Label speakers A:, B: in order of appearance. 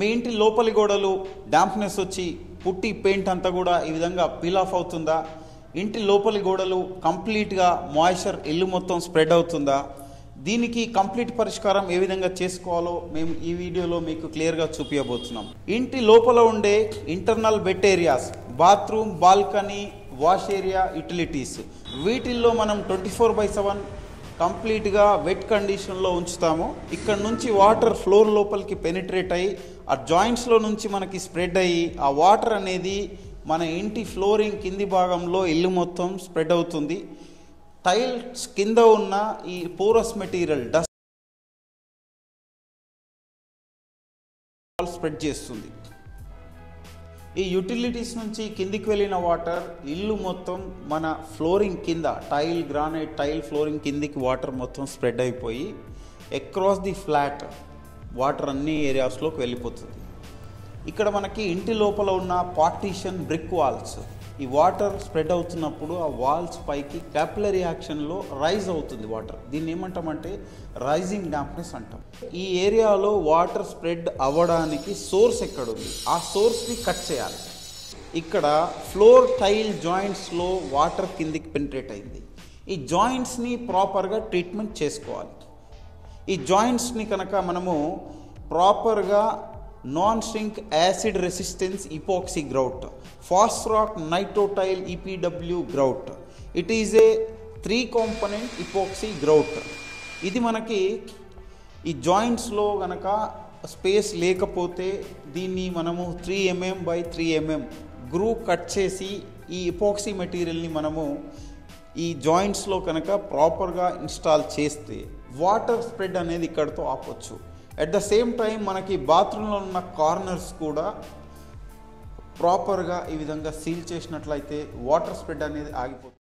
A: మీ ఇంటి లోపలి గోడలు డాంప్నెస్ వచ్చి పుట్టి పెయింట్ అంతా కూడా ఈ విధంగా పీల్ ఆఫ్ అవుతుందా? ఇంటి లోపలి గోడలు కంప్లీట్గా మాయిశ్చర్ ఇల్లు మొత్తం స్ప్రెడ్ అవుతుందా? దీనికి కంప్లీట్ పరిష్కారం ఏ విధంగా చేసుకోవాలో మేము ఈ వీడియోలో మీకు క్లియర్గా చూపించబోతున్నాం. ఇంటి లోపల ఉండే internal wet areas, bathroom, balcony, wash area, utilities, వీటిల్లో మనం 24/7 కంప్లీట్గా వెట్ కండిషన్లో ఉంచుతాము. ఇక్కడ నుంచి వాటర్ ఫ్లోర్ లోపలికి పెనిట్రేట్ అయ్యి ఆ జాయింట్స్లో నుంచి మనకి స్ప్రెడ్ అయ్యి ఆ వాటర్ అనేది మన ఇంటి ఫ్లోరింగ్ కింది భాగంలో ఇల్లు మొత్తం స్ప్రెడ్ అవుతుంది. టైల్స్ కింద ఉన్న ఈ పోరస్ మెటీరియల్ డస్ట్ స్ప్రెడ్ చేస్తుంది. ఈ యూటిలిటీస్ నుంచి కిందికి వెళ్ళిన వాటర్ ఇల్లు మొత్తం మన ఫ్లోరింగ్ కింద గ్రానైట్ టైల్ ఫ్లోరింగ్ కిందికి వాటర్ మొత్తం స్ప్రెడ్ అయిపోయి అక్రాస్ ది ఫ్లాట్ వాటర్ అన్ని ఏరియాస్లోకి వెళ్ళిపోతుంది. ఇక్కడ మనకి ఇంటి లోపల ఉన్న పార్టీషన్ బ్రిక్ వాల్స్, ఈ వాటర్ స్ప్రెడ్ అవుతున్నప్పుడు ఆ వాల్స్ పైకి క్యాపిలరీ యాక్షన్లో రైజ్ అవుతుంది వాటర్. దీన్ని ఏమంటామంటే రైజింగ్ డాంప్నెస్ అంటాం. ఈ ఏరియాలో వాటర్ స్ప్రెడ్ అవ్వడానికి సోర్స్ ఎక్కడుంది, ఆ సోర్స్ని కట్ చేయాలి. ఇక్కడ ఫ్లోర్ టైల్ జాయింట్స్లో వాటర్ కిందికి పెనిట్రేట్ అయింది. ఈ జాయింట్స్ని ప్రాపర్గా ట్రీట్మెంట్ చేసుకోవాలి. ఈ జాయింట్స్ని కనుక మనము ప్రాపర్గా non shrink acid resistance epoxy grout, Fosroc Nitrotile EPW grout, it is a 3 component epoxy grout. ఇది మనకి ఈ జాయింట్స్లో కనుక స్పేస్ లేకపోతే దీన్ని మనము 3 mm by 3 mm groove cut చేసి ఈ ఇపాక్సీ మెటీరియల్ని మనము ఈ జాయింట్స్లో కనుక ప్రాపర్గా ఇన్స్టాల్ చేస్తే వాటర్ స్ప్రెడ్ అనేది ఇక్కడితో ఆపొచ్చు. అట్ ద సేమ్ టైం మనకి బాత్రూంలో ఉన్న కార్నర్స్ కూడా ప్రాపర్గా ఈ విధంగా సీల్ చేసినట్లయితే వాటర్ స్ప్రెడ్ అనేది ఆగిపోతుంది.